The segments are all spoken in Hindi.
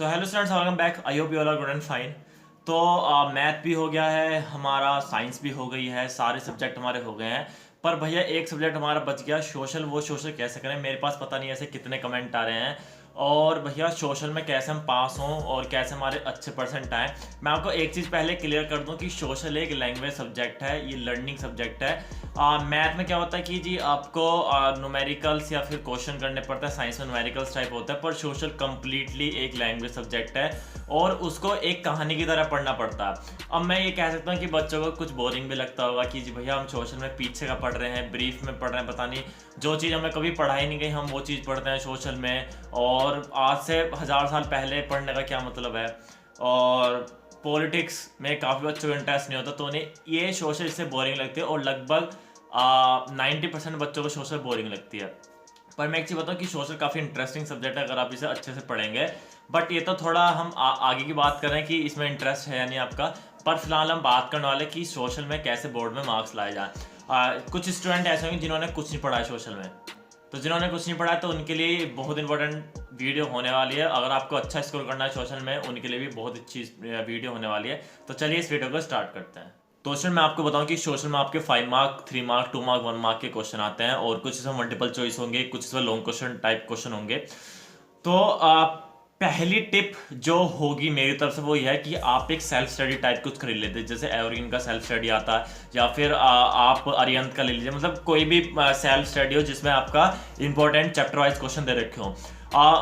So hello students, welcome back. I hope you all are good and fine. तो मैथ भी हो गया है हमारा, साइंस भी हो गई है, सारे सब्जेक्ट हमारे हो गए हैं। पर भैया एक सब्जेक्ट हमारा बच गया, सोशल। वो सोशल कैसे करें? मेरे पास पता नहीं ऐसे कितने कमेंट आ रहे हैं। और भैया सोशल में कैसे हम पास हों और कैसे हमारे अच्छे परसेंट आए। मैं आपको एक चीज़ पहले क्लियर कर दूं कि सोशल एक लैंग्वेज सब्जेक्ट है, ये लर्निंग सब्जेक्ट है। मैथ में क्या होता है कि जी आपको न्यूमेरिकल्स या फिर क्वेश्चन करने पड़ता है, साइंस में न्यूमेरिकल्स टाइप होता है, पर सोशल कंप्लीटली एक लैंग्वेज सब्जेक्ट है और उसको एक कहानी की तरह पढ़ना पड़ता है। अब मैं ये कह सकता हूँ कि बच्चों को कुछ बोरिंग भी लगता होगा कि जी भैया हम सोशल में पीछे का पढ़ रहे हैं, ब्रीफ में पढ़ रहे हैं, पता नहीं जो चीज़ हमें कभी पढ़ाई नहीं गई हम वो चीज़ पढ़ते हैं सोशल में। और आज से 1000 साल पहले पढ़ने का क्या मतलब है? और पॉलिटिक्स में काफ़ी बच्चों को इंटरेस्ट नहीं होता, तो उन्हें ये सोशल इससे बोरिंग लगती है और लगभग 90% बच्चों को सोशल बोरिंग लगती है। पर मैं एक चीज़ बताऊँ कि सोशल काफ़ी इंटरेस्टिंग सब्जेक्ट है अगर आप इसे अच्छे से पढ़ेंगे। बट ये तो थोड़ा हम आगे की बात कर रहे हैं कि इसमें इंटरेस्ट है या नहीं आपका। पर फिलहाल हम बात करने वाले कि सोशल में कैसे बोर्ड में मार्क्स लाए जाएँ। कुछ स्टूडेंट ऐसे होंगे जिन्होंने कुछ नहीं पढ़ा है सोशल में, तो जिन्होंने कुछ नहीं पढ़ा है तो उनके लिए बहुत इंपॉर्टेंट वीडियो होने वाली है। अगर आपको अच्छा स्कोर करना है सोशल में, उनके लिए भी बहुत अच्छी वीडियो होने वाली है। तो चलिए इस वीडियो को स्टार्ट करते हैं। तो सोशल मैं आपको बताऊं कि सोशल में आपके 5 मार्क, 3 मार्क, 2 मार्क, 1 मार्क के क्वेश्चन आते हैं और कुछ इसमें मल्टीपल चॉइस होंगे, कुछ इसमें लॉन्ग क्वेश्चन टाइप क्वेश्चन होंगे। तो पहली टिप जो होगी मेरी तरफ से वो यह है कि आप एक सेल्फ स्टडी टाइप कुछ खरीद लेते हैं, जैसे एवरग्रीन का सेल्फ स्टडी आता है या फिर आप अरिहंत का ले लीजिए। मतलब कोई भी सेल्फ स्टडी हो जिसमें आपका इंपॉर्टेंट चैप्टर वाइज क्वेश्चन दे रखे हो।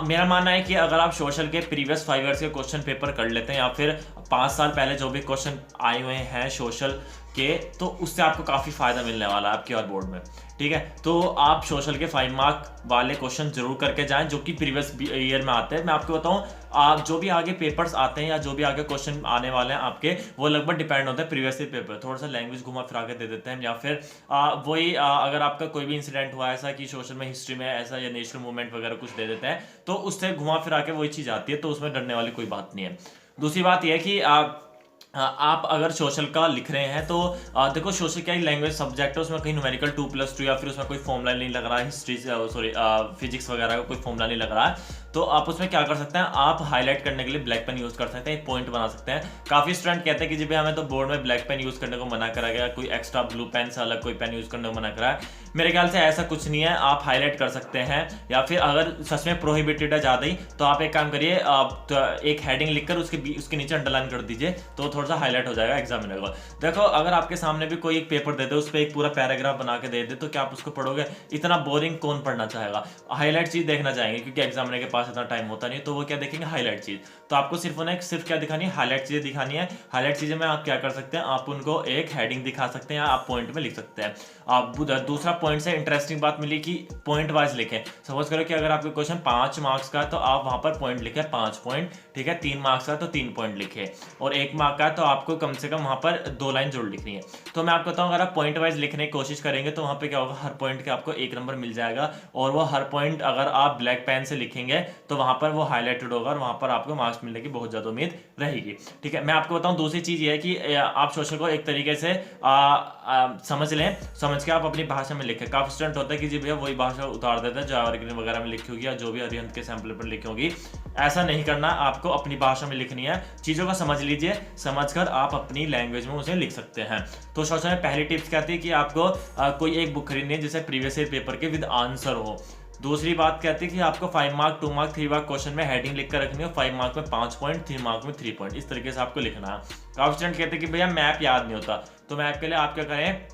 मेरा मानना है कि अगर आप सोशल के प्रीवियस 5 ईयर्स के क्वेश्चन पेपर कर लेते हैं या फिर 5 साल पहले जो भी क्वेश्चन आए हुए हैं सोशल के, तो उससे आपको काफ़ी फायदा मिलने वाला है आपके और बोर्ड में। ठीक है, तो आप सोशल के 5 मार्क वाले क्वेश्चन जरूर करके जाएं जो कि प्रीवियस ईयर में आते हैं। मैं आपको बताऊं, आप जो भी आगे पेपर्स आते हैं या जो भी आगे क्वेश्चन आने वाले हैं आपके, वो लगभग डिपेंड होता है प्रीवियस ईयर पेपर। थोड़ा सा लैंग्वेज घुमा फिरा के दे देते हैं या फिर वही अगर आपका कोई भी इंसिडेंट हुआ ऐसा कि सोशल में हिस्ट्री में ऐसा या नेशनल मूवमेंट वगैरह कुछ दे देते हैं, तो उससे घुमा फिरा के वही चीज़ आती है, तो उसमें डरने वाली कोई बात नहीं है। दूसरी बात यह है कि आप अगर सोशल का लिख रहे हैं तो देखो सोशल क्या लैंग्वेज सब्जेक्ट है, उसमें कहीं न्यूमेरिकल 2+2 या फिर उसमें कोई फॉर्मूला नहीं लग रहा है, हिस्ट्री सॉरी फिजिक्स वगैरह का कोई फॉर्मूला नहीं लग रहा है, तो आप उसमें क्या कर सकते हैं, आप हाईलाइट करने के लिए ब्लैक पेन यूज कर सकते हैं, एक पॉइंट बना सकते हैं। काफी स्टूडेंट कहते हैं कि जी भाई हमें तो बोर्ड में ब्लैक पेन यूज करने को मना करा गया, कोई एक्स्ट्रा ब्लू पेन से अलग कोई पेन यूज करने को मना करा है। मेरे ख्याल से ऐसा कुछ नहीं है, आप हाईलाइट कर सकते हैं या फिर अगर सच में प्रोहिबिटेड है ज्यादा ही तो आप एक काम करिए, तो एक हेडिंग लिखकर उसके नीचे अंडरलाइन कर दीजिए, तो थोड़ा सा हाईलाइट हो जाएगा एग्जामिनर को। देखो अगर आपके सामने भी कोई एक पेपर दे दे, उस पर एक पूरा पैराग्राफ बना के दे दे, तो क्या आप उसको पढ़ोगे? इतना बोरिंग कौन पढ़ना चाहेगा? हाईलाइट चीज देखना चाहेंगे क्योंकि एग्जामिनर के पास इतना टाइम होता नहीं, तो वो क्या देखेंगे? हाईलाइट चीज। तो आपको सिर्फ उन्हें सिर्फ क्या दिखानी है? हाईलाइट चीजें दिखानी है। हाईलाइट चीजें में आप क्या कर सकते हैं, आप उनको एक हेडिंग दिखा सकते हैं या आप पॉइंट में लिख सकते हैं। आप दूसरा पॉइंट से इंटरेस्टिंग बात मिली कि पॉइंट वाइज लिखें। सपोज करो कि अगर आपके क्वेश्चन 5 मार्क्स का है तो आप वहां पर पॉइंट लिखे 5 पॉइंट, ठीक है। 3 मार्क्स का तो 3 पॉइंट लिखे और 1 मार्क का तो आपको कम से कम वहां पर 2 लाइन जरूर लिखनी है। तो मैं आपको बताऊं, अगर आप पॉइंट वाइज लिखने की कोशिश करेंगे तो वहां पे क्या होगा, हर पॉइंट के आपको 1 नंबर मिल जाएगा और वो हर पॉइंट अगर आप ब्लैक पेन से लिखेंगे तो वहां पर वो हाईलाइटेड होगा और वहां पर आपको मार्क्स मिलने की बहुत ज्यादा उम्मीद रहेगी। ठीक है, मैं आपको बताऊं दूसरी चीज ये है कि आप सोशल को एक तरीके से समझ लें, समझ के आप अपनी भाषा में लिखें। काफी स्टूडेंट होता है कि जी भैया वही भाषा उतार देता है जो एवरग्रीन वगैरह में लिखी होगी या जो भी अरिहंत के सैंपल पर लिखी होगी। ऐसा नहीं करना, आपको अपनी भाषा में लिखनी है। चीजों को समझ लीजिए, समझकर आप अपनी लैंग्वेज में उसे लिख सकते हैं। तो सोशल में पहली टिप्स कहती है कि आपको कोई एक बुक खरीदनी है जिसे प्रीवियस ईयर पेपर के विद आंसर हो। दूसरी बात कहती है कि आपको 5 मार्क, 2 मार्क, 3 मार्क क्वेश्चन में हेडिंग लिख कर रखनी है। 5 मार्क में 5 पॉइंट, 3 मार्क में 3 पॉइंट, इस तरीके से आपको लिखना है। काफी स्टूडेंट कहते हैं कि भैया मैप याद नहीं होता, तो मैप के लिए आप क्या करें,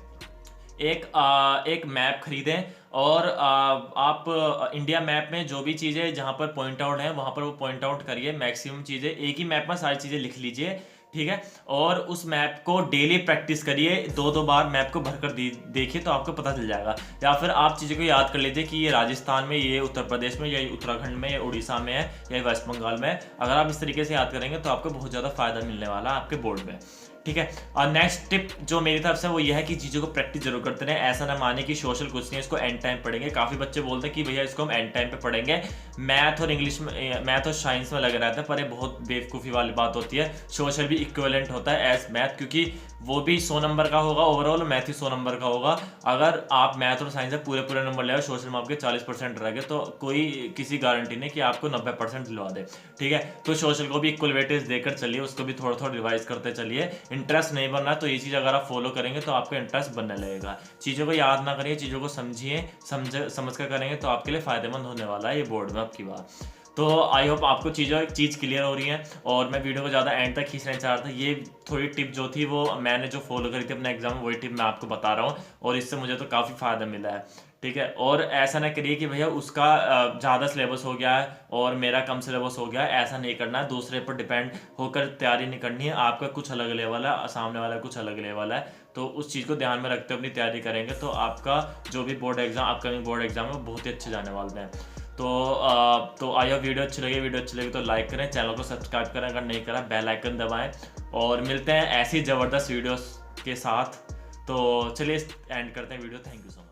एक मैप खरीदें और आप इंडिया मैप में जो भी चीज़ें जहाँ पर पॉइंट आउट है वहाँ पर वो पॉइंट आउट करिए। मैक्सिमम चीज़ें एक ही मैप में सारी चीज़ें लिख लीजिए, ठीक है। और उस मैप को डेली प्रैक्टिस करिए, 2-2 बार मैप को भरकर देखिए तो आपको पता चल जाएगा। या फिर आप चीज़ों को याद कर लीजिए कि ये राजस्थान में, ये उत्तर प्रदेश में, या उत्तराखंड में, या उड़ीसा में है, या वेस्ट बंगाल में। अगर आप इस तरीके से याद करेंगे तो आपको बहुत ज़्यादा फायदा मिलने वाला है आपके बोर्ड में। ठीक है। और नेक्स्ट टिप जो मेरी तरफ से वो ये है कि चीज़ों को प्रैक्टिस जरूर करते रहें। ऐसा ना माने कि सोशल कुछ नहीं है, इसको एंड टाइम पढ़ेंगे। काफ़ी बच्चे बोलते हैं कि भैया इसको हम एंड टाइम पे पढ़ेंगे। मैथ और इंग्लिश में, मैथ और साइंस में लगे रहते हैं, पर ये बहुत बेवकूफ़ी वाली बात होती है। सोशल भी इक्विवेलेंट होता है एज मैथ, क्योंकि वो भी 100 नंबर का होगा ओवरऑल, मैथ ही 100 नंबर का होगा। अगर आप मैथ और साइंस में पूरे नंबर ले, सोशल में आपके 40% रह गए, तो कोई किसी गारंटी नहीं कि आपको 90% दिलवा दे, ठीक है। तो सोशल को भी इक्वल वेटेज देकर चलिए, उसको भी थोड़ा थोड़ा रिवाइज करते चलिए। इंटरेस्ट नहीं बनना तो ये चीज़ अगर आप फॉलो करेंगे तो आपका इंटरेस्ट बनने लगेगा। चीज़ों को याद ना करिए, चीज़ों को समझिए, समझ कर करेंगे तो आपके लिए फ़ायदेमंद होने वाला है ये बोर्ड में आपकी बात। तो आई होप आपको चीज़ क्लियर हो रही है, और मैं वीडियो को ज़्यादा एंड तक खींचना चाह रहा था। ये थोड़ी टिप जो थी वो मैंने जो फॉलो करी थी अपने एग्जाम में, वही टिप मैं आपको बता रहा हूँ, और इससे मुझे तो काफ़ी फ़ायदा मिला है, ठीक है। और ऐसा ना करिए कि भैया उसका ज़्यादा सिलेबस हो गया है और मेरा कम सिलेबस हो गया है, ऐसा नहीं करना है। दूसरे पर डिपेंड होकर तैयारी नहीं करनी है। आपका कुछ अलग लेवल है, सामने वाला कुछ अलग लेवल है, तो उस चीज़ को ध्यान में रखते हुए अपनी तैयारी करेंगे तो आपका जो भी board exam, upcoming board exam है, वो बहुत ही अच्छे जाने वाले हैं। तो आई होप वीडियो अच्छी लगी तो लाइक करें, चैनल को सब्सक्राइब करें, अगर नहीं करा बेल आइकन दबाएं, और मिलते हैं ऐसी ज़बरदस्त वीडियोस के साथ। तो चलिए एंड करते हैं video. Thank you so much.